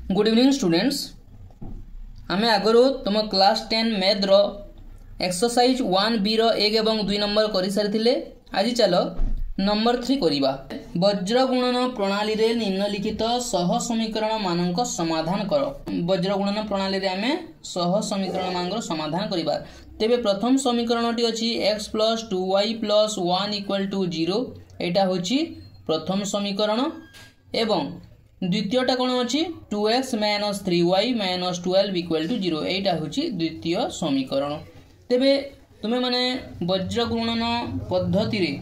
Good evening students. आम आगु तुम क्लास 10 मैथ रो एक्सरसाइज 1B रो 1 और 2 नंबर कर सारी। आज चल नंबर 3 करवा। वज्र गुणन प्रणाली रे निम्नलिखित सह समीकरण मानक समाधान कर। वज्र गुणन प्रणाली रे आमे सह समीकरण मानक समाधान करवा। तेबे प्रथम समीकरणटी अछि x + 2y + 1 = 0। एटा होछि प्रथम समीकरण एवं द्वितीयटा कौन अच्छी 2x - 3y - 12 = 0। एटा होछि द्वितीय समीकरण। तेबे तुमे माने वज्र गुणन पद्धति रे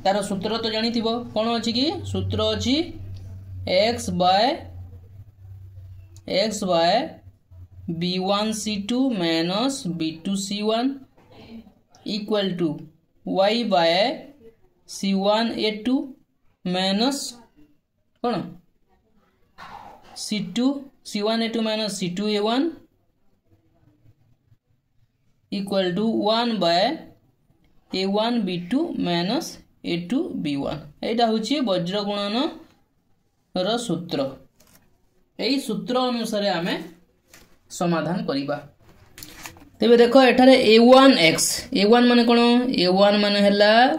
तार सूत्र तो जानी थिबो। कौन अच्छी कि सूत्र अच्छी x by b1c2 - b2c1 = y by c1a2 minus कौन c1a2 minus c2a1 = 1 by a1b2 minus a2b1। एटा होछि वज्र गुणन र सूत्र। एई सूत्र अनुसार आमे समाधान करिबा। तेबे देखो एठारे a1 माने कोन a1 माने हला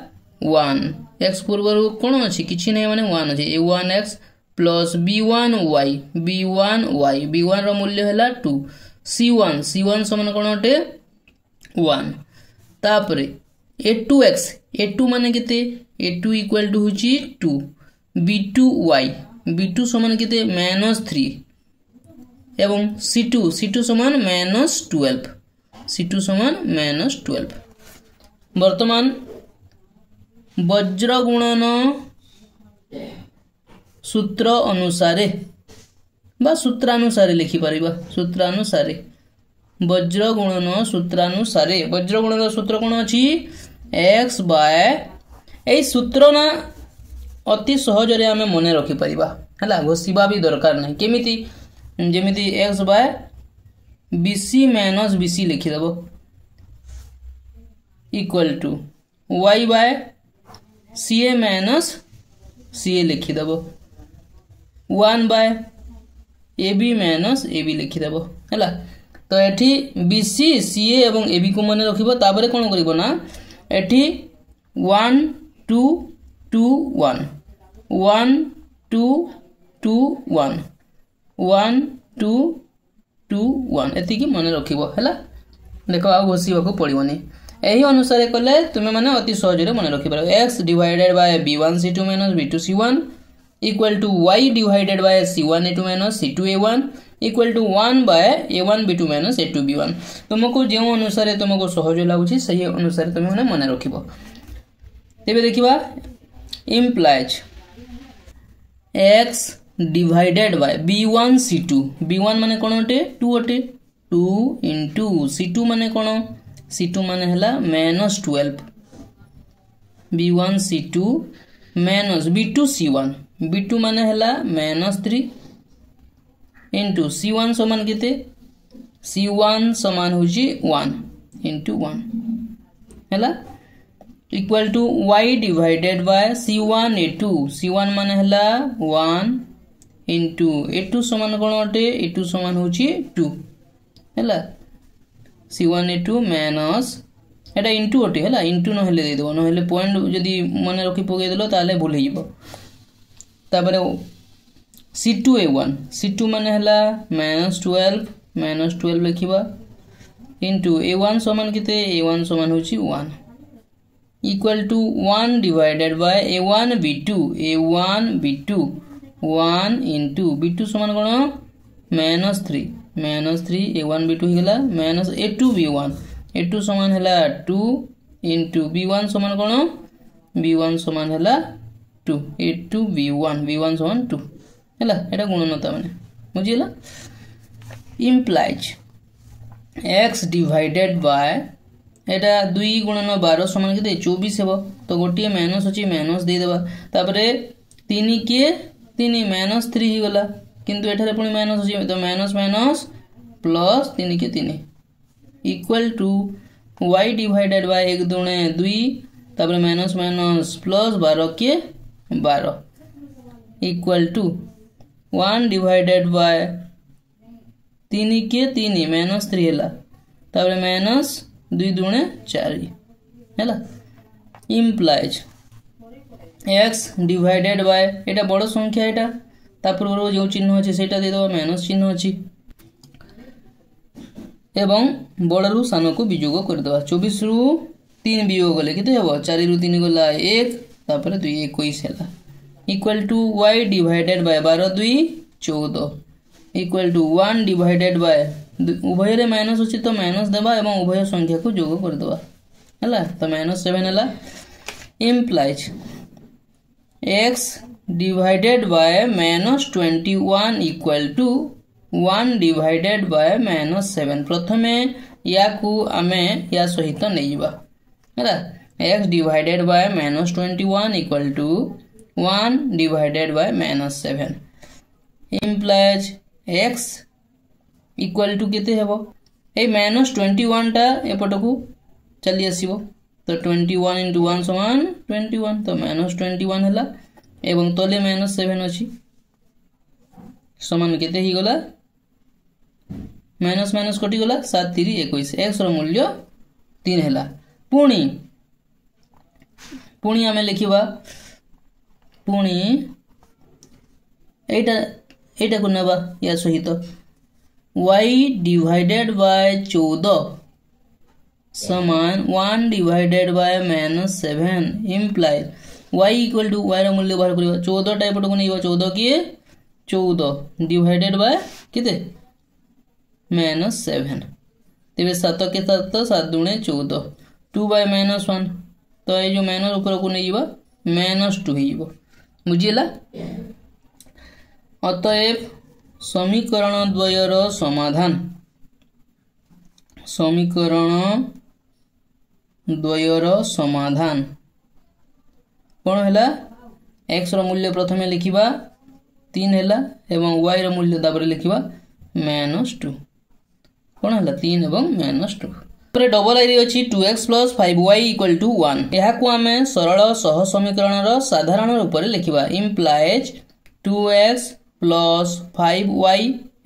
1 x पूर्व कौन अच्छी किसी नहीं माने 1 अच्छी a1x प्लस b1y रो मूल्य है 2 c1 समान कौन अटे 1 तापरे a2 माने केते a2 = होची 2 b2 समान केते -3 एवं c2 समान -12 वर्तमान वज्र गुणन सूत्र अनुसारे बा सूत्रानुसारे लिखि परिबा। सूत्रानुसारे वज्र गुणन सूत्रानुसारे वज्र गुणन सूत्र कोन अछि x बाय ए सूत्र ना अति सहज रे हमें मने रखि परिबा हला। घोषिबा भी दरकार नहीं। केमिति जेमिति x बाय bc - bc लिखि देबो = y by CA minus CA लिखिदेव 1 बाय AB माइनस AB लिखिदेव है। तो एठी BC CA एवं AB को मन रखिबो। ताबरे कोन करिबो ना एठी 1 2 2 1 1 2 2 1 1 2 2 1 एति की मन रखिबो है। देखो आ घोषिबा को पड़िबोनी। एही अनुसार कले तुमे माने अति सहज रे मन रखि पारो। x divided by b1c2 - b2c1 = y divided by c1a2 - c2a1 = 1 by a1b2 - a2b1। तुमको जे अनुसार तुमको सहज लागुछि सही अनुसार तुमे माने मन रखिबो। तेबे देखिबा implies x divided by b1c2 b1 माने कोन अटे 2 अटे 2 * c2 माने कोन c2 माने हला -12 b1c2 माइनस b2c1 माने हला -3 इंटू c1 समान केते c1 समान होची 1 * 1 हला = y डिवाइडेड बाय c1a2 माने हला 1 इंटू a2 समान कोन अटे a2 समान होची 2 हला c1a2 माइनस एटा इंटू अटे है इंटू न हेले दे दो न हेले पॉइंट जदी मन रखि पगे देलो ताले भूल हे जिवो। तापरे c2 माने हला -12 लिखिबा इंटू a1 समान केते a1 समान होची 1 = 1 divided bye a1b2 1 into b2 समान कोन -3 a1b2 हिला -a2b1 समान हला 2 इंटू b1 समान कोन b1 समान हला 2 a2b1 समान 2 हला। एटा गुणनता माने बुझिला। इम्प्लाइज x डिवाइडेड बाय एटा 2 गुणन 12 समान केते 24 हेबो। तो गोटिए माइनस अछि माइनस दे देबा। तापरे 3 के 3 -3 हि गला किंतु एठारे पुनी माइनस अछि तो माइनस प्लस 3 के 3 = y डिवाइडेड बाय 1 दूने 2 तापर माइनस प्लस 12 के 12 = 1 डिवाइडेड बाय 3 के 3 माइनस 3 है तापर माइनस 2 दुणे 4 है इम्प्लाइज x डिवाइडेड बाय एटा बड़ संख्या एटा ता पूर्व जो चिन्ह अछि सेटा दे दबा माइनस चिन्ह अछि एवं बड़ रु सान को वियोग कर दबा 24 रु 3 वियोग गले केते हेबो 4 रु 3 गला 1 तापर 2 21 हैला equal to y divided by 12 2 14 equal to 1 divided by उभय रे माइनस अछि तो माइनस देबा एवं उभय संख्या को जोग कर दबा हैला तो माइनस 7 हैला implies x divided by minus 21 equal to 1 divided by minus 7 प्रथमे या को आमे या सहित नै जिबा हैला x divided by minus 21 equal to 1 divided by minus 7 implies x equal to केते हेबो ए माइनस 21 टा एपट को चली आसीबो तो 21 into 1 समान 21 तो माइनस 21 हैला एवं तले माइनस 7 अछि समान केते ही गला माइनस माइनस कटि गला 7 3 21 x रो मूल्य 3 हैला पुणी हमें लिखिबा पुणी एटा को नेबा या सहित y डिवाइडेड बाय 14 समान 1 divided by minus 7 implies y equal to y रो मूल्य बाहर करिबा 14 टाइप को नैबा 14 के 14 डिवाइडेड बाय केते माइनस 7 तेबे 7 के 7 दुणे 14 2 बाय माइनस 1 तो ये जो माइनस ऊपर को नैबा माइनस 2 हिबो बुझिला अतएव समीकरण द्वयर समाधान समीकरण द्वयर समाधान कोन हैला x रो मूल्य प्रथमे लिखिबा 3 हैला एवं y रो मूल्य तापर लिखिबा -2 कोन हैला 3 एवं -2 पर डबल आई रे अछि 2x + 5y = 1 एहा को हमें सरल सह समीकरण रो साधारण रूप रे लिखिबा इम्प्लाइज 2x + 5y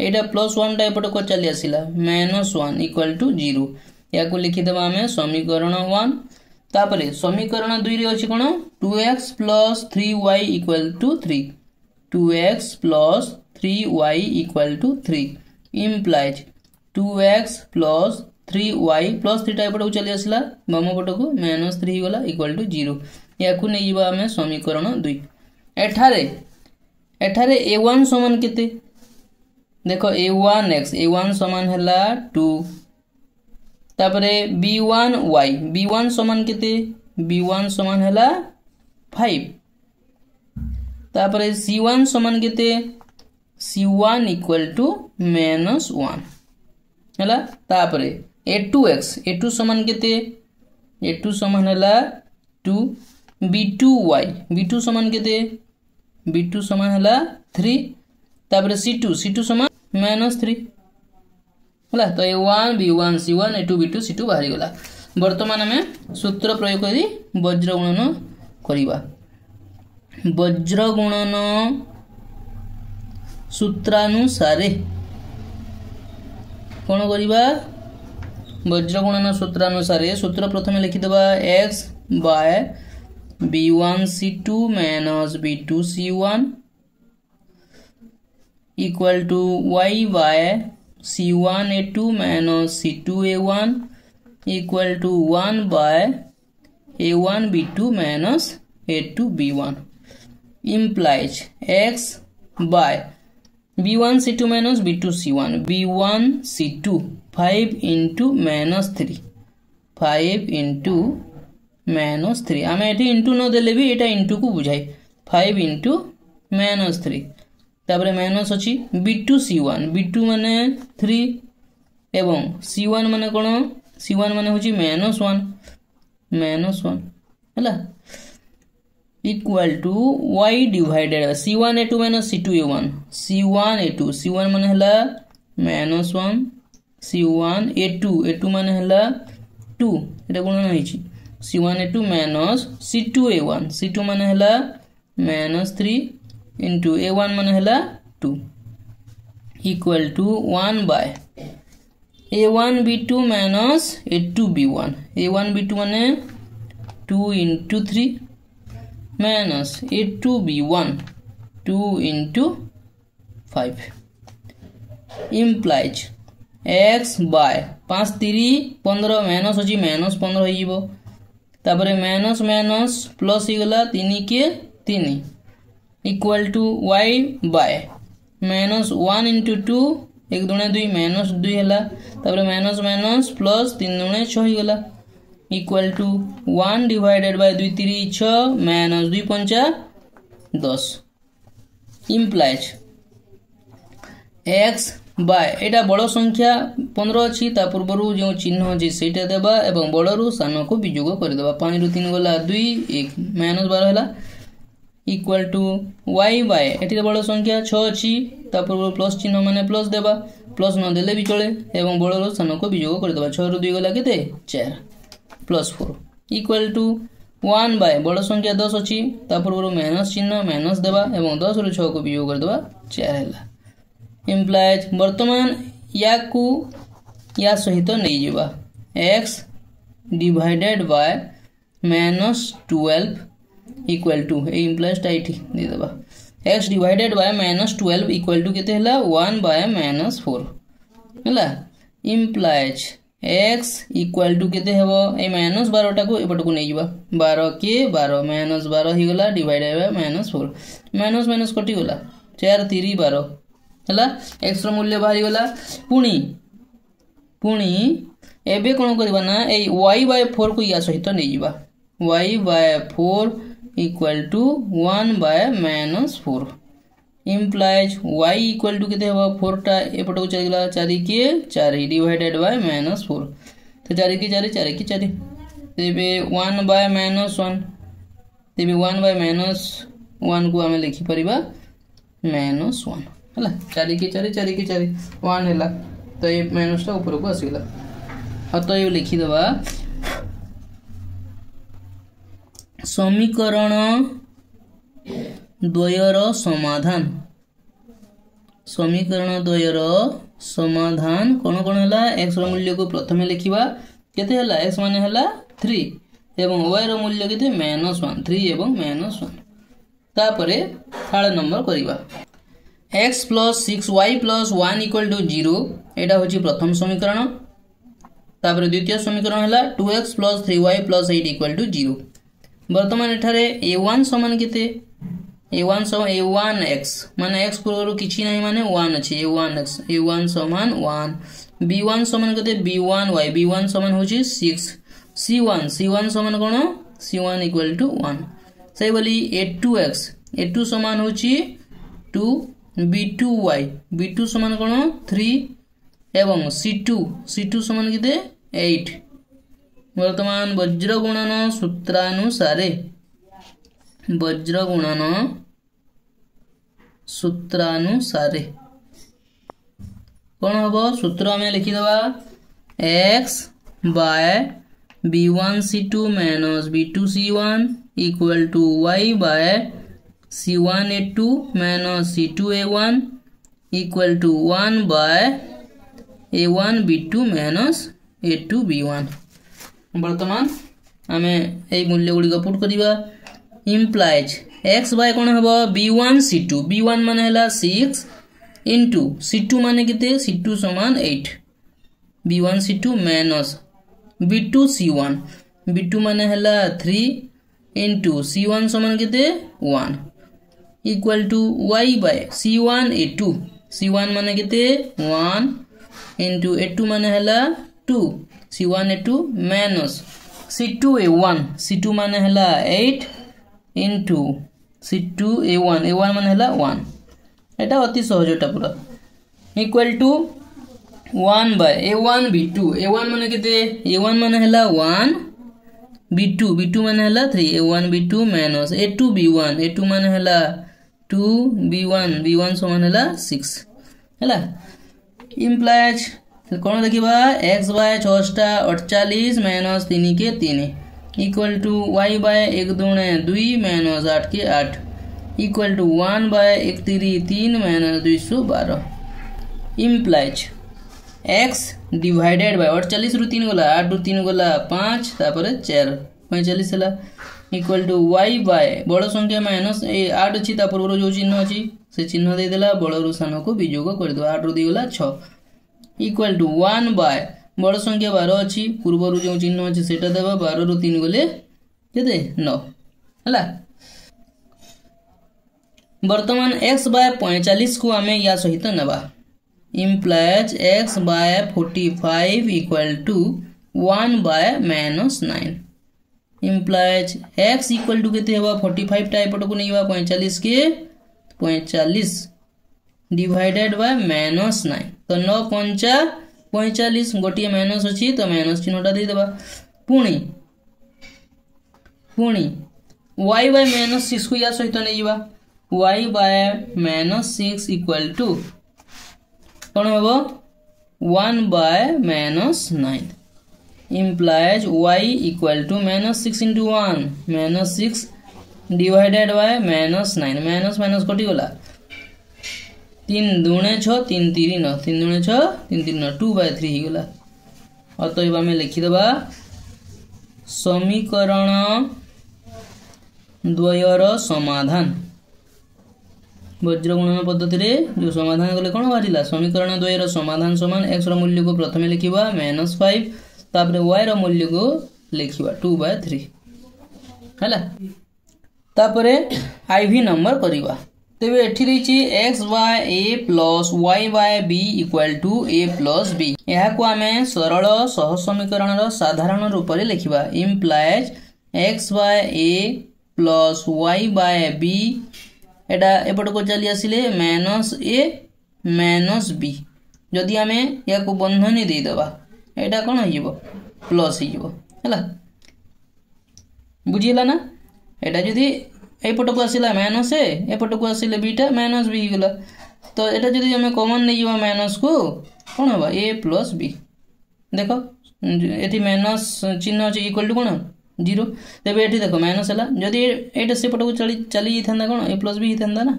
एटा +1 टा एपट को चली आसिला -1 = 0 या को लिखि देबा हमें समीकरण 1 तापरे समीकरण 2 रे अछि कोन 2x + 3y = 3 2x + 3y = 3 implies 2x + 3y + 3 टा एपट को चली आसिला बाम पट को -3 गला = 0 या को नै जिबा हमें समीकरण 2 एठारे a1 समान केते देखो a1 समान हला 2 तापरे b1 समान केते b1 समान हला 5 तापरे c1 समान केते c1 = -1 हला तापरे a2 समान केते a2 समान हला 2 b2 समान केते b2 समान हला 3 तापरे c2 समान -3 हला तो a1 b1 c1 a2 b2 c2 बाहरी गला वर्तमान हमें सूत्र प्रयोग करी वज्र गुणन करिबा वज्र गुणन सूत्रानुसारे कोन करिबा वज्र गुणन सूत्रानुसारे सूत्र प्रथमे लिखि देबा x / b1 c2 - b2 c1 = y / c1 a2 - c2 a1 = 1 / a1 b2 - a2 b1 implies x by b1 c2 - b2 c1 b1 c2 5 into -3 5 into -3 आमे एठी इंटू न देले भी एटा इंटू को बुझाई 5 into -3 तापरे माइनस अछि b2 c1 b2 माने 3 एवं c1 माने कोन c1 माने होची -1 हला equal to y divided c1 a2 - c2 a1 c1 a2 c1 माने हला -1 c1 a2 माने हला 2 एटा कोन होईची c1 a2 - c2 a1 c2 माने हला -3 into a1 माने हला 2 equal to 1 by a1 b2 minus a2 b1 a1 b2 माने 2 into 3 minus a2 b1 2 into 5 implies x by 5 3 15 minus अछि माइनस 15 होई जीवो तापरे माइनस माइनस प्लस ही गला 3 के 3 equal to y by minus 1 into 2 1 दुणे 2 माइनस 2 हला तापरे माइनस माइनस प्लस 3 दुणे 6 ही गला equal to 1 divided by 2 3 6 minus 2 पंचा 10 implies x बाय एटा बड़ संख्या 15 अछि ता पूर्वरु जो चिन्ह अछि सेटा देबा एवं बड़रु सान को वियोग कर देबा 5 रु 3 गला 2 1 माइनस 12 हला इक्वल टू y बाय एटी बड़ संख्या 6 अछि ता पूर्व प्लस चिन्ह माने प्लस देबा प्लस न देले भी चले एवं बड़रु सान को वियोग कर देबा 6 रु 2 गला केते 4 प्लस 4 इक्वल टू 1 बाय बड़ संख्या 10 अछि ता पूर्व माइनस चिन्ह माइनस देबा एवं 10 रु 6 को वियोग कर देबा 4 हला implies वर्तमान या को या सहित नहीं जीवा x divided by minus 12 equal to A implies टाइट दे देबा x divided by minus 12 equal to केते हला 1 बाय माइनस 4 हला implies x इक्वल टू केते हेबो ए माइनस 12 टा को एपट को नहीं जीवा 12 के 12 माइनस 12 ही गला divided by minus 4 minus minus कटि गला 4 3 12 हला x रो मूल्य बाहरी गला पुणी एबे कोन करबा ना ए y बाय 4 को या सहित नै जीवा y by 4 equal to 1 by minus 4 implies y equal to केते हेबा 4 टा एपट को चली गला 4 के 4 डिवाइडेड बाय माइनस 4 तो 4 के 4 4 के 4 तेबे 1 बाय माइनस 1 तेबे 1 बाय माइनस 1 को हमें लिखि परिबा माइनस 1 हला 4 के 4 4 के 4 1 हला तो ये माइनस टा ऊपर को आसीला तो ये लिखि दबा समीकरण द्वयर समाधान कोन कोन हला x रो मूल्य को प्रथमे लिखिबा केते हला x माने हला 3 एवं y रो मूल्य केते -1 3 एवं -1 तापरे थार्ड नंबर करिबा x plus 6y plus 1 equal to 0 एटा होची प्रथम समीकरण तापर द्वितीय समीकरण हला 2x plus 3y plus 8 equal to 0 वर्तमान एठारे a1 समान केते a1 समान a1x माने x पूर्वरु किछि नाही माने 1 अछि a1x a1 समान 1 b1 समान केते b1y b1 समान होची 6 c1 समान कोन c1 equal to 1 सही बोली a2x समान होची 2 b2 समान कोन 3 एवं c2 समान केते 8 वर्तमान वज्र गुणन सूत्रानुसारे कोन हबो सूत्र हमें लिखि दबा x by b1 c2 minus b2 c1 equal to y by c1 a2 minus c2 a1 equal to 1 by a1 b2 minus a2 b1 वर्तमान हमें ए मूल्य गुडी पुट करिबा implies x बाय कोन हबो b1 c2 b1 माने हला 6 into c2 माने केते c2 समान 8 b1 c2 minus b2 c1 b2 माने हला 3 into c1 समान केते 1 equal to y by c1 a2 माने केते 1 into a2 माने हला 2 c1 a2 minus c2 a1 माने हला 8 into c2 a1 माने हला 1 एटा अति सहजटा पूरा equal to 1 by a1 b2 माने केते a1 माने हला 1 b2 माने हला 3 a1 b2 minus a2 b1 माने हला 2 b1 समान हला 6 हला implies कोन देखिबा x बाय 6 48 माइनस 3 के 3 equal to y by 1 2 2 minus 8 के 8 equal to 1 by 1 3 3 minus 212 implies x divided by 48 रु 3 गला 8 रु 3 गला 5 तापर 4 45 हला इक्वल टू y बाय बड़ संख्या माइनस ए 8 अछि ता पूर्व जो चिन्ह अछि से चिन्ह दे देला बड़ रु सान को वियोग कर दो 8 रु 2 गला 6 इक्वल टू 1 बाय बड़ संख्या 12 अछि पूर्व रु जो चिन्ह अछि सेटा देबा 12 रु 3 गले केते 9 हला वर्तमान x बाय 45 को हमें या सहित नबा implies x by 45 equal to 1 by -9 implies x equal to केते हेबा 45 टा एपट को नैबा 45 के 45 डिवाइडेड बाय -9 तो 9 पंचा 45 गोटी माइनस अछि तो माइनस चिन्हटा दे देबा पुणी y बाय -6 को या सहित नैबा y बाय -6 इक्वल टू कौन होबो 1 by -9 implies y equal to -6 into 1 -6 divided by -9 minus कटी गला 3 दूने 6 3 3 9 3 दूने 6 3 3 9 2 बाय 3 ही गला अतएव हमें लिखि देबा समीकरण द्वयर समाधान वज्र गुणन पद्धति रे जो समाधान गले कोन बाजिला समीकरण द्वयर समाधान समान x रो मूल्य को प्रथमे लिखिबा -5 तापर y रो मूल्य को लिखिबा 2 बाय 3 हला तापर iv नंबर करिबा तेबे एठी रहिछि x by a plus y by b equal to a plus b यहा को हमें सरल सह समीकरण रो साधारण रूप रे लिखिबा implies x by a plus y by b एटा एपट को चली आसिले -a -b जदि हमें या को बंधनी दे दबा एटा कोन होइबो प्लस होइबो हला बुझिला ना एटा जदि एपट को आसिला -a एपट को आसिले बीटा -b गला तो एटा जदि हमें कॉमन नै जीवा माइनस को कोन होबा a प्लस b देखो एठी माइनस चिन्ह अछि इक्वल टू कोन 0 तेबे एठी देखो माइनस हला जदि एटा से पट को चली थंदा कोन a प्लस b थंदा ना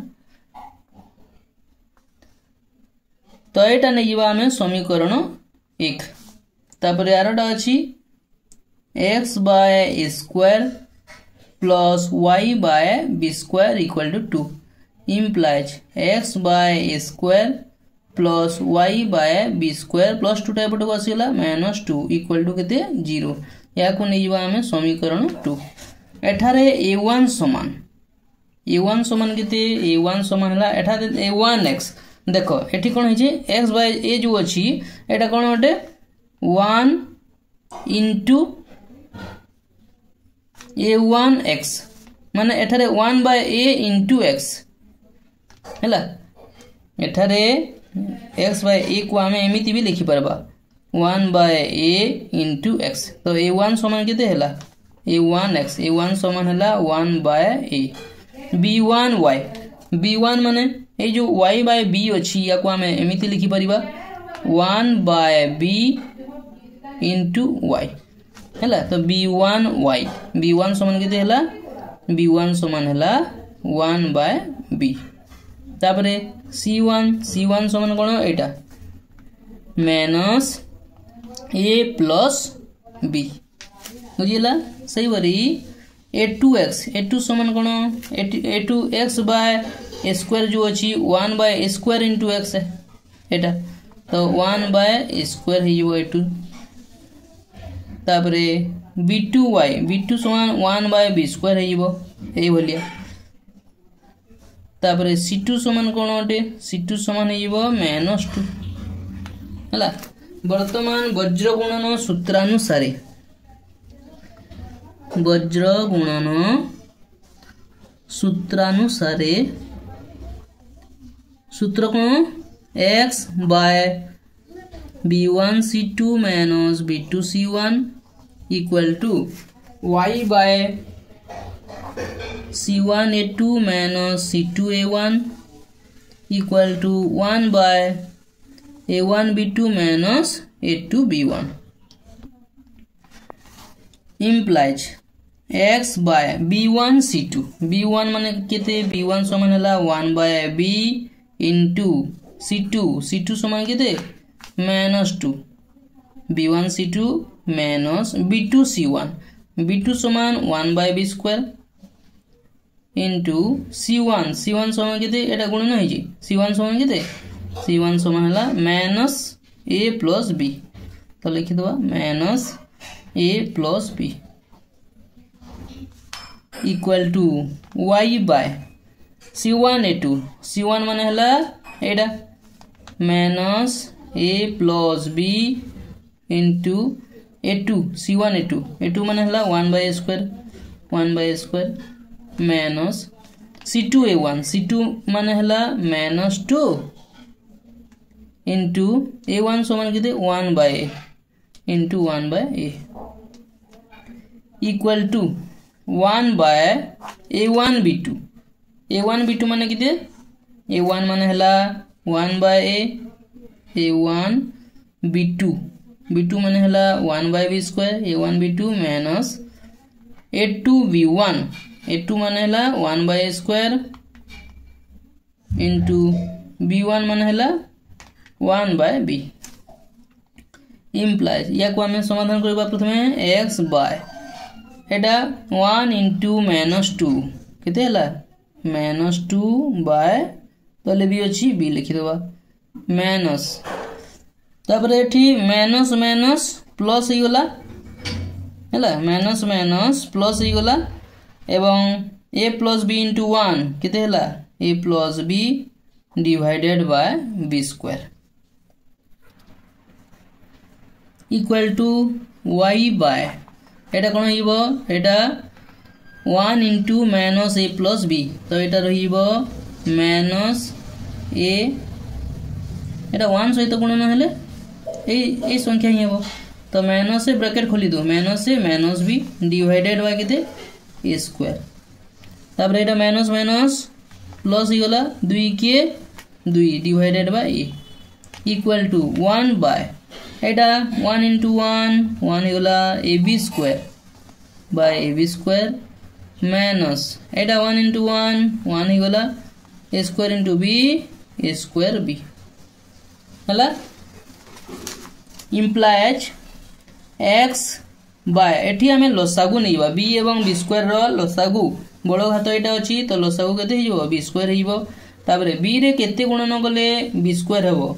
तो एटा नै जीवा हमें समीकरण 1 तापर यारटा अछि x by a square plus y by b square equal to 2 implies x by a square plus y by b square plus 2 type को आसीला -2 इक्वल टू केते 0 या को नै जीवा हमें समीकरण 2 एठारे a1 समान केते a1 समान हला एठा a1x देखो एठी कोन होई छै x बाय a जो अछि एटा कोन होटे 1 into a1x माने एठारे 1 बाय a into x हला एठारे x बाय a को हमें एमिति भी लिखि परबा 1 बाय a into x तो a1 समान केते हला a1 समान हला 1 बाय a b1 माने ए जो y बाय b अछि या को हमें एमिति लिखि परिबा 1 बाय b into y हला तो b1 समान केते हला b1 समान हला 1 बाय b तापरे c1 समान कोन एटा माइनस a प्लस b बुझिला सही बरी a2 समान कोन a2x बाय a स्क्वायर जो अछि 1 by a square into x है एटा तो 1 बाय a स्क्वायर हियो a2 तापरे b2 समान 1 बाय b स्क्वायर हियो एई भलिया तापरे c2 समान कोन ओटे c2 समान हियो -2 हला वर्तमान वज्र गुणन सूत्रानुसार सूत्र कोन x by b1 c2 minus b2 c1 equal to y by c1 a2 minus c2 a1 equal to 1 by a1 b2 minus a2 b1 implies x by b1 c2 b1 माने केते b1 समान हला 1 bye b into c2 समान केते -2 b1 c2 minus b2 c1 समान 1 bye b square into c1 समान केते एटा गुणन होई जी c1 समान केते c1 समान हला माइनस a प्लस b तो लिखि दवा minus a plus b equal to y by c1 a2 माने हला एटा minus a plus b into a2 c1 a2 माने हला 1 bye square minus c2 a1 माने हला -2 इनटू a1 समान केते 1 by a into 1 by a equal to 1 by a1 b2 माने केते a1 माने हला 1 बाय a a1 b2 माने हला 1 bye b square a1 b2 minus a2 b1 माने हला 1 बाय स्क्वायर इनटू b1 माने हला 1 बाय b इम्प्लाइज या को हमें समाधान करबा प्रथमे x बाय एटा 1 इनटू -2 केते हला -2 बाय तले भी अछि b लिखि देबा माइनस तापर एठी माइनस प्लस ही गला हला माइनस प्लस ही गला एवं a प्लस b इनटू 1 केते हला a plus b divided by b square equal to y by एटा कोन हिबो एटा 1 into minus a plus b तो एटा रहिबो माइनस a एटा 1 सहित गुणन हेले ए संख्या ही हेबो तो माइनस से ब्रैकेट खोली दो माइनस से माइनस b डिवाइडेड बाय केते a स्क्वायर तापर एटा माइनस प्लस ही गला 2 के 2 divided by a equal to 1 by एटा 1 इनटू 1 ही गला ab square by ab square minus एटा 1 इनटू 1 ही गला a square into b a square b हला इम्प्लाइज x बाय एठी हमें लसागु नैबा b एवं b स्क्वायर रो लसागु बड़ो घात एटा अछि तो लसागु केते हिजो b स्क्वायर हिजो ताबरे b रे केते गुणन कले b स्क्वायर हेबो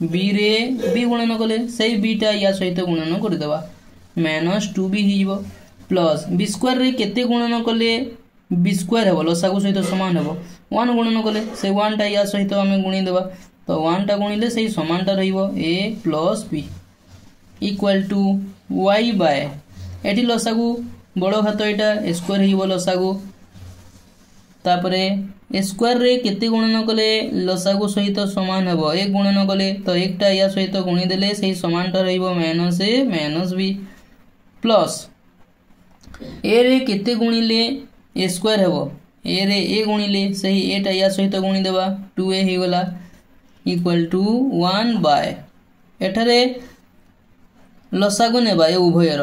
b रे b गुणन कले सेही b टा या सहित गुणन कर देबा -2b हिजो प्लस b स्क्वायर रे केते गुणन कले b स्क्वायर हेबो लसागु सहित समान हेबो 1 गुणन कले से 1 टा या सहित हमें गुणी देबा तो 1 टा गुणिले सेही समान टा रहिबो a plus b equal to y by एठी लसागु बड़ो घात एटा स्क्वायर हिबो लसागु तापरे स्क्वायर रे केते गुणन कले लसागु सहित समान हेबो 1 गुणन कले तो 1 टा या सहित गुणी देले सेही समान टा रहिबो -a -b प्लस a रे केते गुणिले a स्क्वायर हेबो a रे a गुणिले सेही a टा या सहित गुणी देबा 2a हि गला इक्वल टू 1 बाय एठारे लसागु नेबा ए उभयर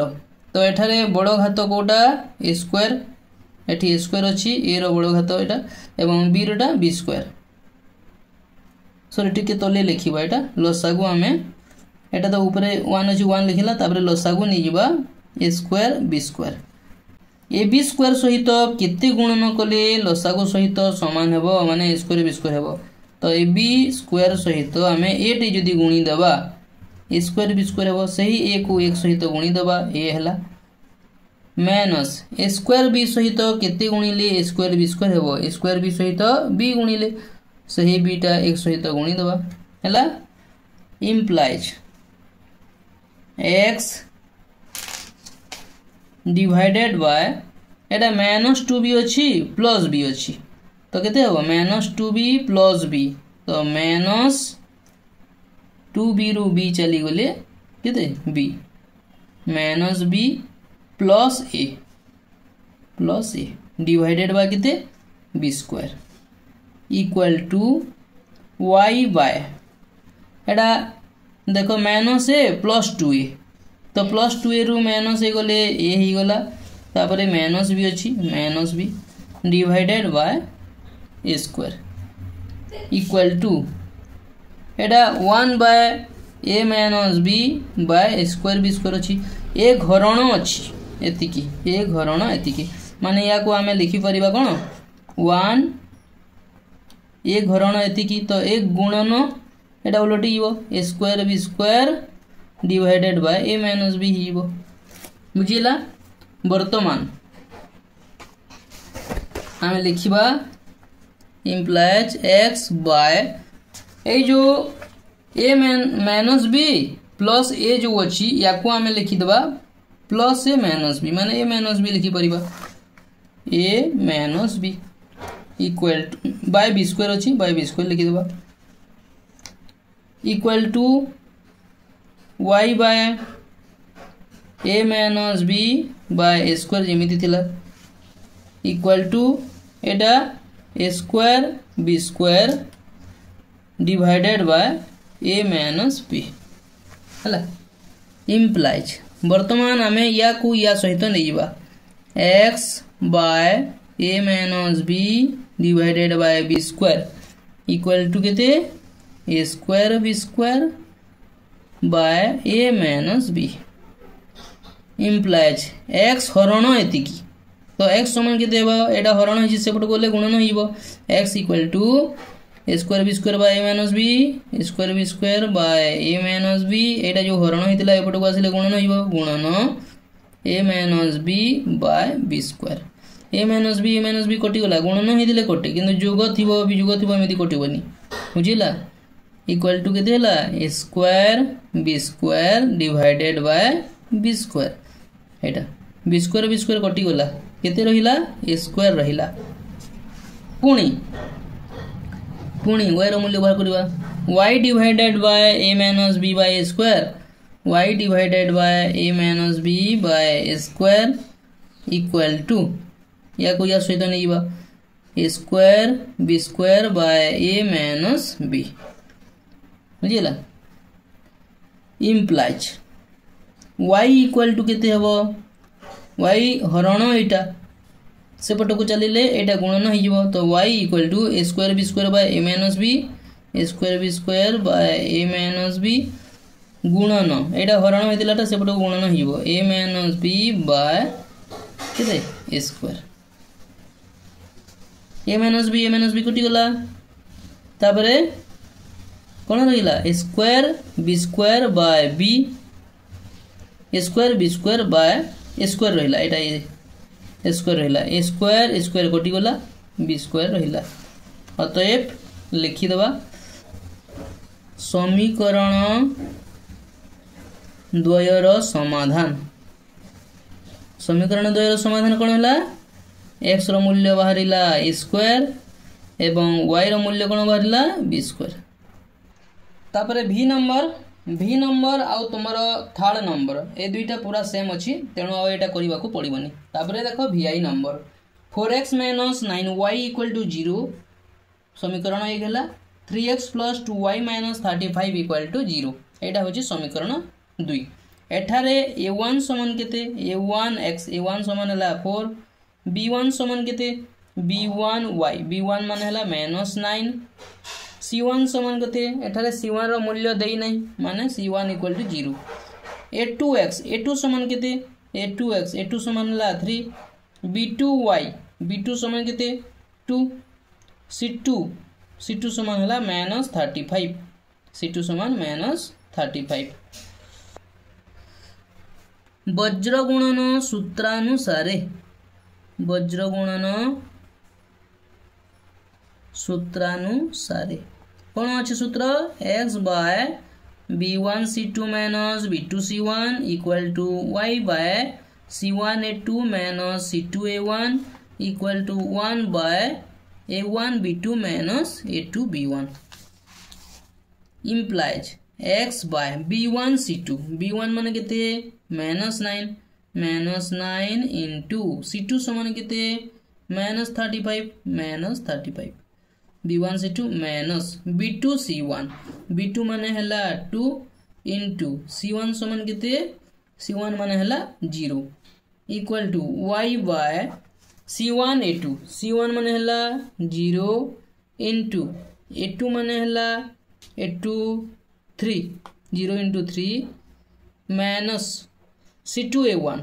तो एठारे बड़ो घात कोटा a स्क्वायर एठी a स्क्वायर अछि a रो बड़ो घात एटा एवं b रोटा b स्क्वायर सॉरी टिके तले लिखिबा एटा लसागु हमें एटा तो ऊपर 1 अछि 1 लिखिला तापर लसागु नै जिबा a square b square A b square सहित केते गुणन कले लसागु सहित समान हेबो माने a स्क्वायर b स्क्वायर हेबो तो ए b स्क्वायर सहित हमें a टे जदी गुणी देबा a स्क्वायर b स्क्वायर हेबो सही a को 1 सहित गुणी देबा a हला माइनस a स्क्वायर b सहित केते गुणिले a स्क्वायर b स्क्वायर हेबो a स्क्वायर b सहित b गुणिले सही b टा 1 सहित गुणी देबा हला इम्प्लाइज x डिवाइडेड बाय एटा -2b अछि प्लस b अछि तो केते हेबो -2b प्लस b तो -2b रु b चली गले केते b -b plus a divided by केते b square equal to y by एटा देखो -a प्लस 2a तो प्लस 2a रु -a गले a ही गला तापर माइनस बी अच्छी minus B divided by A square equal to एटा 1 by A minus B by square B square अच्छी ए घरण अच्छी एतिकी ए घरण एतिकी माने या को आमे लिखि परिबा कोन 1 ए घरण एतिकी तो ए गुणन एटा उलटी हिबो A square divided by A minus B हिबो बुझिला। वर्तमान आमे लिखिबा इम्प्लाइज x बाय ए जो A minus B plus A जो अच्छी या को आमे लिखि दबा प्लस ए माइनस बी माने ए माइनस बी लिखि परिबा A minus B equal to by B square अच्छी बाय बी स्क्वायर लिखि दबा equal to y by A minus B by A square जेमिति थिला इक्वल टू एटा A square B square divided by A minus B हला implies वर्तमान आमे या को या सहित नैबा x by A minus B divided by B square equal to केते A square B square by A minus B implies x हरण एतिकी तो x समान केते हेबा एटा हरण हिजि सेपट गोले गुणन हिबो x equal to a square B square by A minus b square B square by A minus b एटा जो हरण हितला एपट को आसिले गुणन हिबो गुणन A minus B by B square A minus B कटि गला गुणन हिदिले कटे किंतु जोग थिबो वियोग थिबो एमिति कटिबोनी बुझिला इक्वल टू केते हला A square B square divided by B square एटा बी स्क्वायर कटि गला केते रहिला ए स्क्वायर रहिला पुणी y रो मूल्य बाहर करबा y divided by a minus b by a square y divided by a minus b by a square equal to या को या सहित नैबा a square b square by a minus b बुझिला इम्प्लाइज y इक्वल टू केते हबो y हरण एटा सेपट को चलिले एटा गुणन हिजबो तो y equal to a square b square by a minus b a square b square by a minus b गुणन एटा हरण होइतिलाटा सेपट को गुणन हिजबो a माइनस b बाय केते a square a minus b कटि गला तापरे कोन रहिला a square b square by b a square b square by a square रहिला एटा ए स्क्वायर रहिला ए स्क्वायर कटि गला बी स्क्वायर रहिला अतएव लिखि दबा समीकरण द्वयर समाधान कोन हला x रो मूल्य बाहरिला a स्क्वायर एवं y रो मूल्य कोन बाहरिला b स्क्वायर तापरे v नंबर आउ तुमर थर्ड नंबर ए दुईटा पूरा सेम अच्छी तेणु आ एटा करबा को पड़िबनी तापरे देखो vi नंबर 4x - 9y = 0 समीकरण 1 हला 3x + 2y - 35 = 0 एटा होची समीकरण 2 एठारे a1 समान केते a1 समान हला 4 b1 समान केते b1y b1 मान हला -9 c1 समान केते एठारे c1 रो मूल्य देई नै माने c1 = 0 a2 समान केते a2 समान हला 3 b2y b2 समान केते 2 c2 समान हला -35 c2 समान -35 वज्र गुणन सूत्रानुसारे कौन अच्छे सूत्र x by b1 c2 minus b2 c1 equal to y by c1 a2 minus c2 a1 equal to 1 by a1 b2 minus a2 b1 implies x by b1 c2 b1 माने केते -9 into c2 समान केते -35 b1 c2 minus b2 c1 b2 माने हला 2 into c1 समान केते c1 माने हला 0 equal to Y bye C1 A2 C1 माने हला 0 इंटू A2 माने हला A2 3 0 into 3 minus C2 A1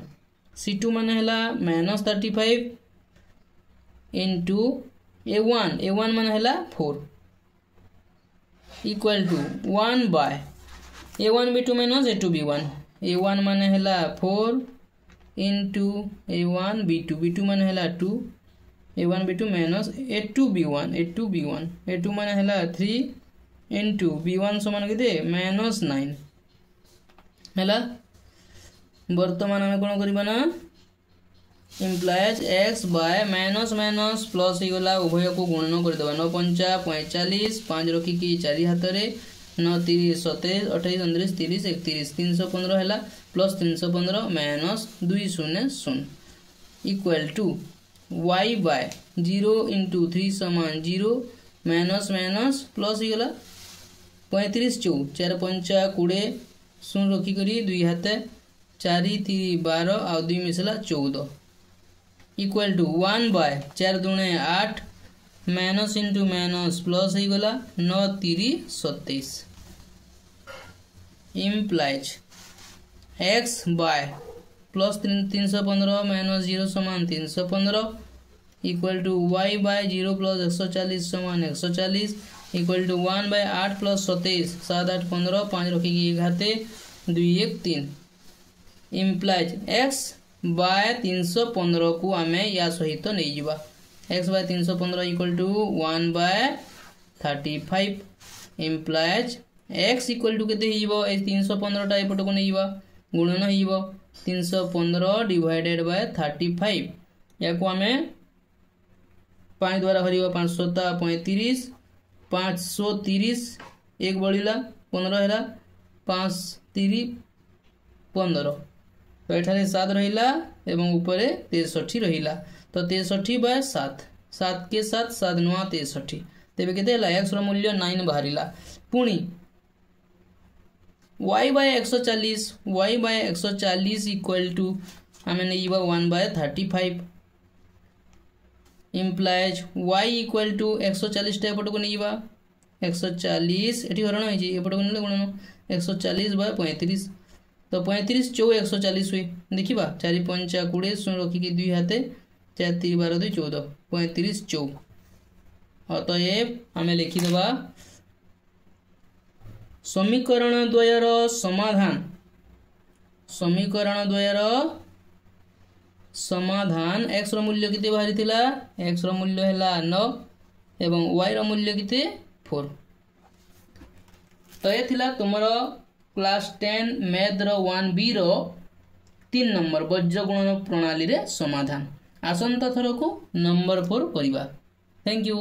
C2 माने हला माइनस 35 इंटू A1 माने हला 4 equal to 1 by A1 B2 minus A2 B1 A1 माने हला 4 इंटू A1 B2 माने हला 2 A1 B2 minus A2 B1 माने हला 3 इंटू B1 समान केते माइनस 9 हला वर्तमान हमें कोन करबा ना implies x by minus minus plus ही गला उभय को गुणन कर देबा 9 5 45 5 रखी की 4 हाथ रे 9 30 27 28 29 30 31 315 हला plus 315 minus 2 0 0 equal to y by 0 into 3 समान 0 माइनस माइनस प्लस ही गला 35 4 5 20 0 रखी करी 2 हाथ 4 3 12 आ 2 मिसला 14 इक्वल टू 1 बाय 4 दूने 8 माइनस इंटू माइनस प्लस ही गला 9 3 27 implies x by plus 315 minus 0 समान 315 equal to y by 0 plus 140 समान 140 इक्वल टू 1 बाय 8 प्लस 27 7 8 15 5 रखी घाते 2 1 3 इम्प्लाइज x बाय 315 को आमे या सहित नहीं जीवा x by 315 equal to 1 by 35 implies x equal to केते हिबो ए 315 टा एपट को नहीं जीवा गुणन हिबो 315 डिवाइडेड बाय 35 या को आमे 5 द्वारा हरिबो 500 35 530 एक बळिला 15 हेला 5 3 15 तो एठारे 7 रहिला एवं ऊपर 63 रहिला तो 63 बाय 7 7 के साथ 7 9 63 तेबे केते हला x रो मूल्य 9 बाहरिला पुणी y बाय 140 इक्वल टू हमें नेइबा 1 by 35 implies y equal to 140 टा एपट को नेइबा 140 एठी हरण होई जे एपट को नेले गुणन 140 बाय 35 तो 35 चौ 140 हुए देखिबा 4 5 20 सुन रखी की 2 हाथे 4 3 12 2 14 35 चौ अतएव हमें लिखि देबा समीकरण द्वयर समाधान x रो मूल्य किते बाहरी थिला x रो मूल्य हैला 9 एवं y रो मूल्य किते 4 तो ये थिला तुमरो क्लास 10 मैथ रो 1b रो 3 नंबर बज्र गुणन प्रणाली रे समाधान आसंता थरो को नंबर 4 करिबा थैंक यू।